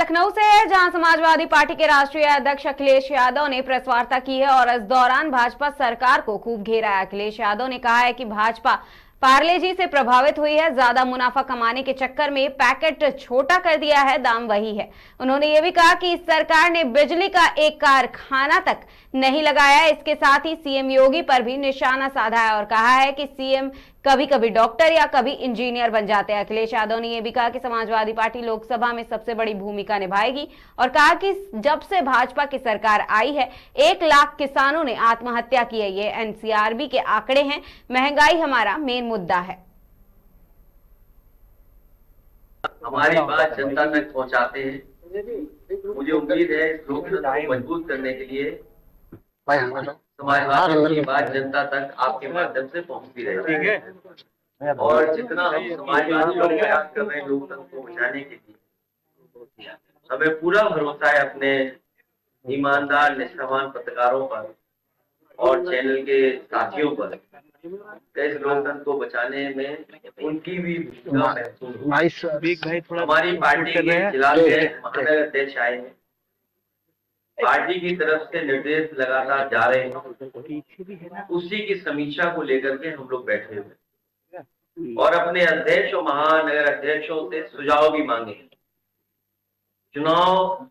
लखनऊ से है, जहां समाजवादी पार्टी के राष्ट्रीय अध्यक्ष अखिलेश यादव ने प्रेस वार्ता की है और इस दौरान भाजपा सरकार को खूब घेरा है। अखिलेश यादव ने कहा है कि भाजपा पार्ले जी से प्रभावित हुई है, ज्यादा मुनाफा कमाने के चक्कर में पैकेट छोटा कर दिया है, दाम वही है। उन्होंने ये भी कहा कि इस सरकार ने बिजली का एक कारखाना तक नहीं लगाया। इसके साथ ही सीएम योगी पर भी निशाना साधा है और कहा है कि सीएम कभी कभी डॉक्टर या कभी इंजीनियर बन जाते हैं। अखिलेश यादव ने यह भी कहा कि समाजवादी पार्टी लोकसभा में सबसे बड़ी भूमिका निभाएगी और कहा कि जब से भाजपा की सरकार आई है 1 लाख किसानों ने आत्महत्या की है। ये एनसीआरबी के आंकड़े हैं। महंगाई हमारा मेन मुद्दा है। हमारी बात जनता तक पहुंचाते हैं। मुझे उम्मीद है इस लोकतंत्र को मजबूत करने के लिए समाजवाद की बात जनता तक आपके माध्यम से पहुंचती रहेगी। और जितना हम समाजवादी लोग प्रयास कर रहे हैं लोकतंत्र को बचाने के लिए, हमें पूरा भरोसा है अपने ईमानदार निष्ठावान पत्रकारों पर और चैनल के साथियों पर। इस लोकतंत्र को बचाने में उनकी भी भूमिका महत्वपूर्ण है। हमारी पार्टी के जिला के महानगर अध्यक्ष आए हैं, पार्टी की तरफ से निर्देश लगातार जा रहे हैं, उसी की समीक्षा को लेकर के हम लोग बैठे हुए और अपने अध्यक्ष और महानगर अध्यक्षों से सुझाव भी मांगे। चुनाव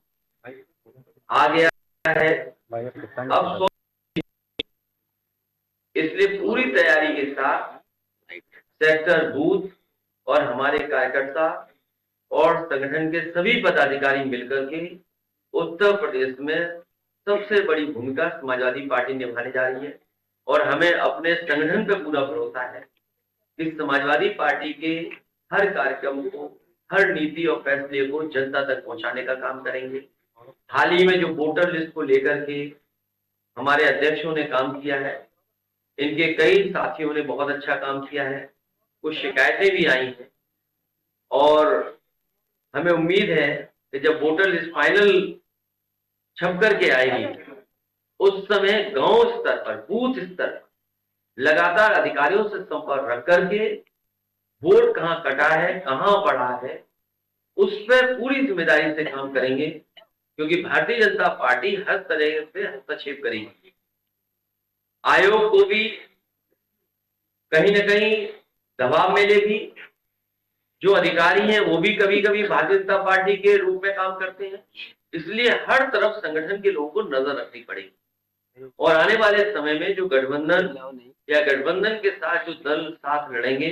आ गया है, अब इसलिए पूरी तैयारी के साथ सेक्टर बूथ और हमारे कार्यकर्ता और संगठन के सभी पदाधिकारी मिलकर के उत्तर प्रदेश में सबसे बड़ी भूमिका समाजवादी पार्टी निभाने जा रही है। और हमें अपने संगठन पर पूरा भरोसा है कि समाजवादी पार्टी के हर कार्यक्रम को, हर नीति और फैसले को जनता तक पहुंचाने का काम करेंगे। हाल ही में जो वोटर लिस्ट को लेकर के हमारे अध्यक्षों ने काम किया है, इनके कई साथियों ने बहुत अच्छा काम किया है। कुछ शिकायतें भी आई हैं और हमें उम्मीद है कि जब वोटर लिस्ट फाइनल छप करके आएगी उस समय गांव स्तर पर, बूथ स्तर पर लगातार अधिकारियों से संपर्क रख करके वोट कहां कटा है, कहां पड़ा है, उस पर पूरी जिम्मेदारी से काम करेंगे, क्योंकि भारतीय जनता पार्टी हर तरह से हस्तक्षेप करेगी। आयोग को भी कहीं न कहीं दबाव में लेगी। जो अधिकारी हैं वो भी कभी कभी भारतीय जनता पार्टी के रूप में काम करते हैं, इसलिए हर तरफ संगठन के लोगों को नजर रखनी पड़ेगी। और आने वाले समय में जो गठबंधन या गठबंधन के साथ जो दल साथ लड़ेंगे,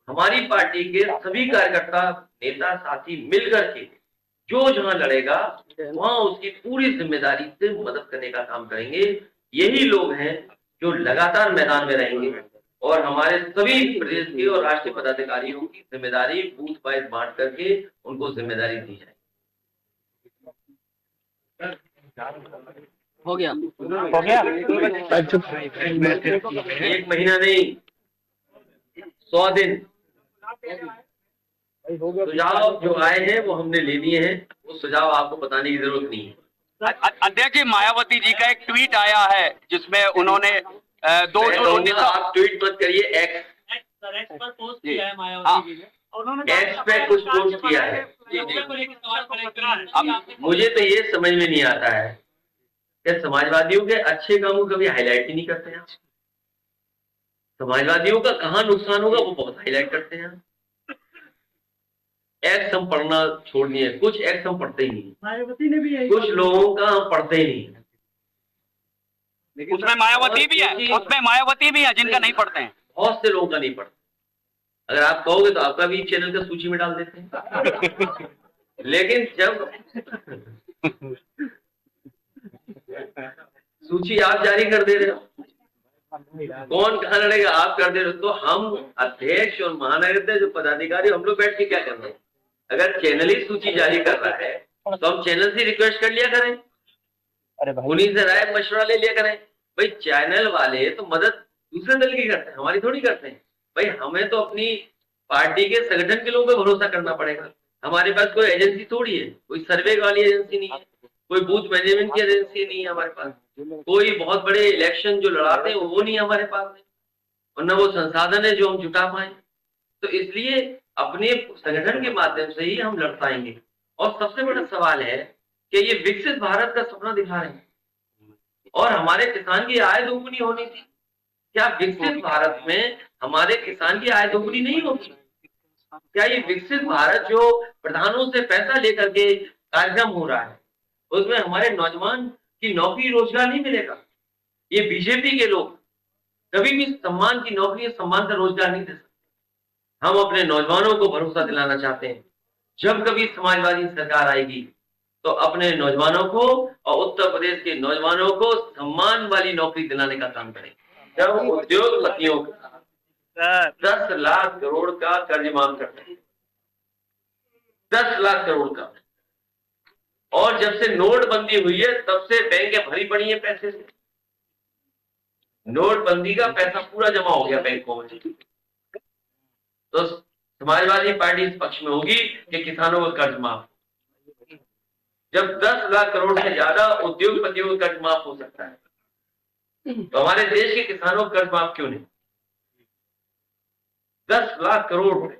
हमारी पार्टी के सभी कार्यकर्ता, नेता, साथी मिलकर के जो जहां लड़ेगा वहां उसकी पूरी जिम्मेदारी से मदद करने का काम करेंगे। यही लोग हैं जो लगातार मैदान में रहेंगे और हमारे सभी प्रदेश के और राष्ट्रीय पदाधिकारियों की जिम्मेदारी बूथ वाइज बांट करके उनको जिम्मेदारी दी जाए। हो गया 1 महीना नहीं, 100 दिन। सुझाव जो आए हैं वो हमने ले लिए हैं, वो सुझाव आपको बताने की जरूरत नहीं है। अध्यक्ष जी, मायावती जी का एक ट्वीट आया है जिसमें उन्होंने आप ट्वीट मत करिए, एक्स पर पोस्ट किया है मायावती जी ने। एक्स पे कुछ पोस्ट किया है। अब मुझे तो ये समझ में नहीं आता है कि समाजवादियों के अच्छे कामों कभी हाईलाइट ही नहीं करते हैं। समाजवादियों का कहाँ नुकसान होगा वो बहुत हाईलाइट करते हैं। एक्स हम पढ़ना छोड़ दिए, कुछ एक्स हम पढ़ते ही नहीं। मायावती ने भी कुछ लोगों का हम पढ़ते ही नहीं। उसमें मायावती भी है, उसमें मायावती भी है जिनका नहीं पढ़ते हैं। बहुत से लोगों का नहीं पढ़ते। अगर आप कहोगे तो आपका भी चैनल का सूची में डाल देते हैं। लेकिन जब सूची आप जारी कर दे रहे हो, कौन कहाँ लड़ेगा आप कर दे रहे हो, तो हम अध्यक्ष और महानगर जो पदाधिकारी हम लोग बैठ के क्या कर रहे हैं? अगर चैनल ही सूची जारी कर रहा है तो हम चैनल से रिक्वेस्ट कर लिया करें, उन्हीं से राय मशवरा ले लिया करें। भाई चैनल वाले तो मदद दूसरे दल की करते हैं, हमारी थोड़ी करते हैं। भाई हमें तो अपनी पार्टी के संगठन के लोगों पे भरोसा करना पड़ेगा। हमारे पास कोई एजेंसी थोड़ी है, कोई सर्वे वाली एजेंसी नहीं है, कोई बूथ मैनेजमेंट की एजेंसी नहीं है हमारे पास, कोई बहुत बड़े इलेक्शन जो लड़ाते हैं वो नहीं हमारे पास है, और न वो संसाधन है जो हम जुटा पाए। तो इसलिए अपने संगठन के माध्यम से ही हम लड़ पाएंगे और सबसे बड़ा सवाल है कि ये विकसित भारत का सपना दिखा रहे हैं और हमारे किसान की आय दोगुनी होनी थी। क्या विकसित भारत में हमारे किसान की आय दोगुनी नहीं होगी? क्या ये विकसित भारत जो प्रधानों से पैसा लेकर के कार्यक्रम हो रहा है उसमें हमारे नौजवान की नौकरी रोजगार नहीं मिलेगा? ये बीजेपी के लोग कभी भी सम्मान की नौकरी सम्मान का रोजगार नहीं दे सकते। हम अपने नौजवानों को भरोसा दिलाना चाहते हैं, जब कभी समाजवादी सरकार आएगी तो अपने नौजवानों को और उत्तर प्रदेश के नौजवानों को सम्मान वाली नौकरी दिलाने का काम करें। जब उद्योगपतियों का 10 लाख करोड़ का कर्ज माफ करते हैं, 10 लाख करोड़ का, और जब से नोटबंदी हुई है तब से बैंकें भरी पड़ी है पैसे से। नोटबंदी का पैसा पूरा जमा हो गया बैंकों में। तो समाजवादी पार्टी इस पक्ष में होगी कि किसानों का कर्ज माफ। जब 10 लाख करोड़ से ज्यादा उद्योगपतियों का कर्ज माफ हो सकता है तो हमारे देश के किसानों का कर्ज माफ क्यों नहीं? 10 लाख करोड़,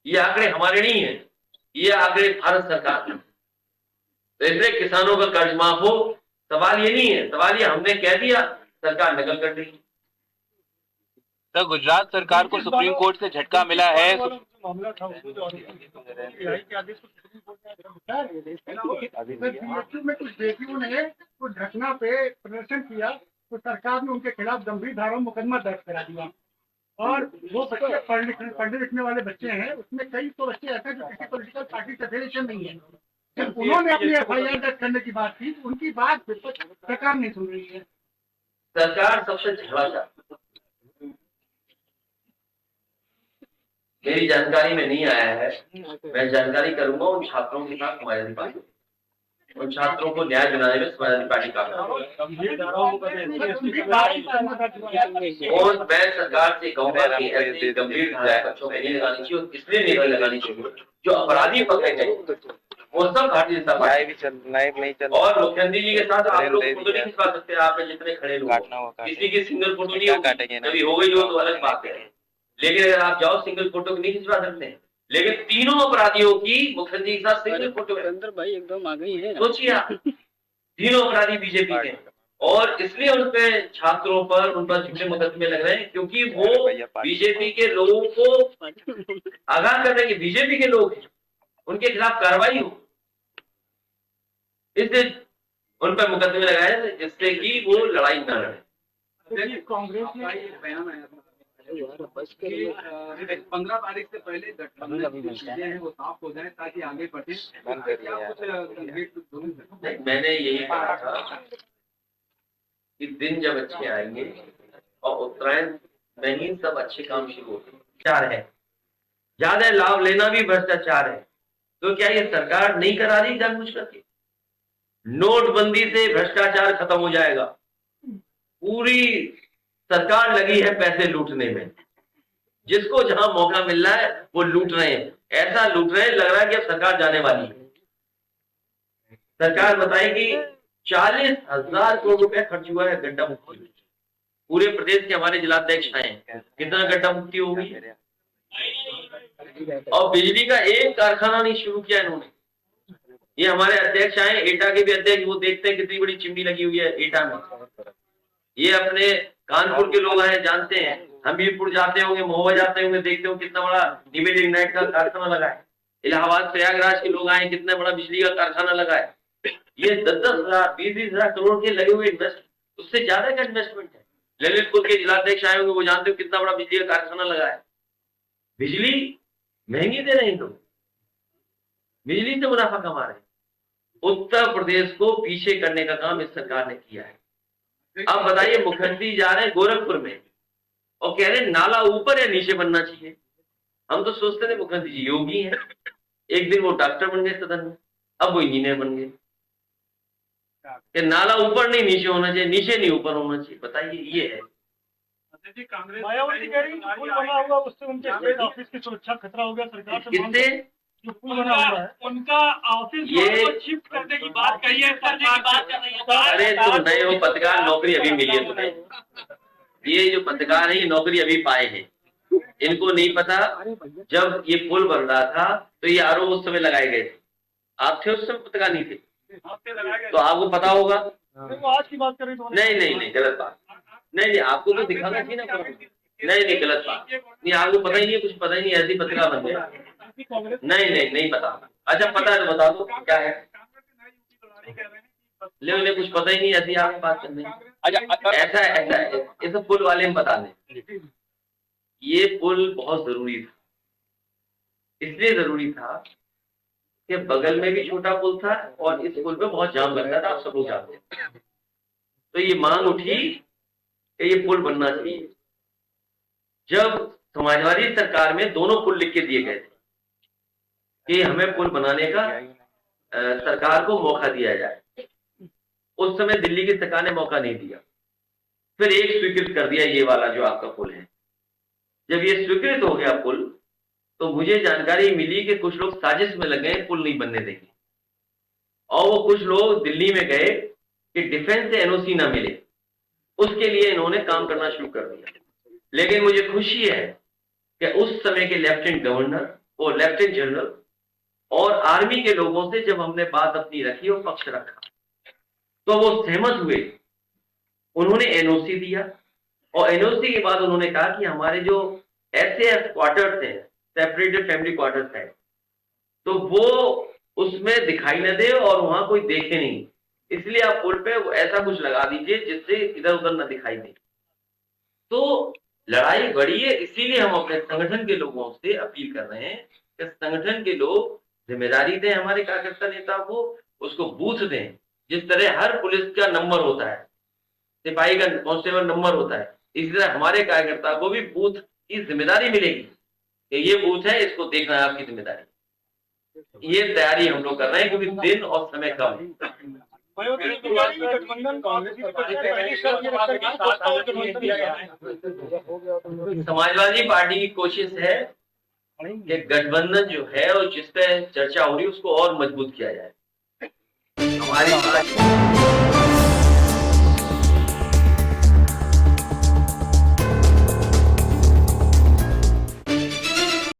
ये आंकड़े हमारे नहीं है, ये आंकड़े भारत सरकार के। तो इसलिए किसानों का कर्ज माफ हो, सवाल ये नहीं है, सवाल ये हमने कह दिया सरकार नकल कर रही है। तो गुजरात सरकार को सुप्रीम कोर्ट से झटका मिला है। मामला था उसको जो के आदेश को सुप्रीम कोर्ट ने में कुछ बेटियों ने तो घटना पे प्रदर्शन किया तो सरकार ने उनके खिलाफ गंभीर धारा मुकदमा दर्ज करा दिया। और वो बच्चे पढ़ने लिखने वाले बच्चे हैं, उसमें कई तो बच्चे ऐसे जो किसी पॉलिटिकल पार्टी से एफिलिएशन नहीं है। जब उन्होंने अपनी FIR दर्ज करने की बात की, उनकी बात सरकार नहीं सुन रही है। सरकार सबसे झगड़ा चाहती है। मेरी जानकारी में नहीं आया है, मैं जानकारी करूंगा उन छात्रों के साथ समाजवादी पार्टी, उन छात्रों को न्याय दिलाने में समाजवादी पार्टी का और मैं सरकार से कहूंगा कि ऐसी गंभीर धाराएं बच्चों में नहीं लगानी चाहिए और इसलिए नहीं लगानी चाहिए जो अपराधी पकड़े गए वो सब भारतीय जनता पार्टी। और मुख्यमंत्री जी के साथ आप लोग फोटो नहीं खिंचवा सकते, आप में जितने खड़े लोग, किसी की सिंगल फोटो नहीं होगी, कभी हो गई हो तो अलग बात है, लेकिन अगर आप जाओ सिंगल फोटो नहीं खिंचवा सकते। लेकिन तीनों अपराधियों की मुख्यमंत्री के साथ सिंगल फोटो अंदर भाई एकदम आ गई है। सोचिए आप, तीनों अपराधी बीजेपी के, और इसलिए उन पे छात्रों पर उन पर झूठे मुकदमे लग रहे हैं क्योंकि वो बीजेपी के लोगों को आगाह कर रहे हैं कि बीजेपी के लोग हैं, उनके खिलाफ कार्रवाई हो, इसलिए उन पर मुकदमे लगाए जिससे कि वो लड़ाई न लड़े। कांग्रेस में बयान आया था 15 तारीख से पहले चीजें हैं वो साफ हो जाए ताकि आगे बढ़े। मैंने यही कहा था कि दिन जब अच्छे आएंगे और उत्तरायण में ही सब अच्छे काम शुरू होते। भ्रष्टाचार है, ज्यादा लाभ लेना भी भ्रष्टाचार है, तो क्या ये सरकार नहीं करा रही जानबूझ करके? नोटबंदी से भ्रष्टाचार खत्म हो जाएगा। पूरी सरकार लगी है पैसे लूटने में, जिसको जहां मौका मिल रहा है वो लूट रहे हैं, ऐसा लूट रहे हैं लग रहा है कि अब सरकार जाने वाली है। सरकार बताएगी 40,000 करोड़ रुपए खर्च हुआ है गड्ढा मुक्ति। पूरे प्रदेश के हमारे जिलाध्यक्ष आए, कितना गड्ढा मुक्ति होगी? और बिजली का एक कारखाना नहीं शुरू किया इन्होंने। ये हमारे अध्यक्ष आए, एटा के भी अध्यक्ष, वो देखते हैं कितनी बड़ी चिमनी लगी हुई है एटा में। ये अपने कानपुर के लोग आए, जानते हैं, हमीरपुर जाते होंगे, महुआ जाते होंगे, देखते हो कितना बड़ा निवेल इग्नाइट का कारखाना लगा है। इलाहाबाद प्रयागराज के लोग आए, कितना बड़ा बिजली का कारखाना लगा है। ये 10-10 हजार 20-20 हजार करोड़ के लगे हुए इन्वेस्ट, उससे ज्यादा का इन्वेस्टमेंट है। ललितपुर के जिलाध्यक्ष आए होंगे, वो जानते हो कितना बड़ा बिजली का कारखाना लगा है। बिजली महंगी दे रहे हैं लोग, बिजली से मुनाफा कमा रहे हैं। उत्तर प्रदेश को पीछे करने का काम इस सरकार ने किया है। अब बताइए, मुख्यमंत्री जा रहे हैं गोरखपुर में और कह रहे हैं नाला ऊपर या नीचे बनना चाहिए। हम तो सोचते थे मुख्यमंत्री जी योगी हैं, एक दिन वो डॉक्टर बन गए सदन में, अब वो इंजीनियर बन गए कि नाला ऊपर नहीं नीचे होना चाहिए, नीचे नहीं ऊपर होना चाहिए। बताइए, ये है कांग्रेस मायावती कह रही पुल बना हुआ उससे उनके स्टेट ऑफिस की सुरक्षा खतरा हो गया। सरकार से किससे? जो पुल बना हुआ है उनका ऑफिस ये शिफ्ट करने की बात कही है सरकार। अरे तुम नए हो पत्रकार, नौकरी अभी मिली है तुम्हें। ये जो पत्रकार है ये नौकरी अभी पाए हैं, इनको नहीं पता जब ये पुल बन रहा था तो ये आरोप उस समय लगाए गए थे आप थे उस समय पत्रकार नहीं थे, आपसे लगाया गया तो आपको पता होगा। वो आज की बात करें तो नहीं गलत बात। नहीं आपको तो दिखाना चाहिए ना। नहीं गलत बात। नहीं आपको पता ही नहीं, कुछ पता ही नहीं, ऐसी पत्रकार बन गया। नहीं पता। अच्छा पता है तो बता दो क्या है। ले कुछ पता ही नहीं, ऐसी आपने बात करनी। अच्छा ऐसा ये सब पुल वाले में बता दें। ये पुल बहुत जरूरी था, इसलिए जरूरी था कि बगल में भी छोटा पुल था और इस पुल पे बहुत जाम लगता था, आप सब लोग जानते हैं। तो ये मांग उठी कि ये पुल बनना चाहिए। जब समाजवादी सरकार में दोनों पुल लिख के दिए गए थे कि हमें पुल बनाने का सरकार को मौका दिया जाए, उस समय दिल्ली की सरकार ने मौका नहीं दिया। फिर एक स्वीकृत कर दिया, ये वाला जो आपका पुल है। जब ये स्वीकृत हो गया पुल, तो मुझे जानकारी मिली कि कुछ लोग साजिश में लगे पुल नहीं बनने देंगे, और वो कुछ लोग दिल्ली में गए कि डिफेंस से एनओसी ना मिले, उसके लिए इन्होंने काम करना शुरू कर दिया। लेकिन मुझे खुशी है कि उस समय के लेफ्टिनेंट गवर्नर और लेफ्टिनेंट जनरल और आर्मी के लोगों से जब हमने बात अपनी रखी और पक्ष रखा, तो वो सहमत हुए। उन्होंने एनओसी दिया, और एनओसी के बाद उन्होंने कहा कि हमारे जो एसएएफ क्वार्टर्स हैं, सेपरेटेड फैमिली क्वार्टर्स है, तो वो उसमें दिखाई न दे और वहां कोई देखे नहीं, इसलिए आप पुल पे ऐसा कुछ लगा दीजिए जिससे इधर उधर न दिखाई दे। तो लड़ाई बड़ी है, इसीलिए हम अपने संगठन के लोगों से अपील कर रहे हैं कि संगठन के लोग जिम्मेदारी दें, हमारे कार्यकर्ता नेता को उसको बूथ दें। जिस तरह हर पुलिस का नंबर होता है, सिपाही का कांस्टेबल नंबर होता है, इसी तरह हमारे कार्यकर्ता को भी बूथ की जिम्मेदारी मिलेगी कि ये बूथ है, इसको देखना है आपकी जिम्मेदारी। ये तैयारी हम लोग कर रहे हैं, क्योंकि दिन और समय कम है। समाजवादी पार्टी की कोशिश है कि गठबंधन जो है और जिस पे चर्चा हो रही है उसको और मजबूत किया जाए। हमारी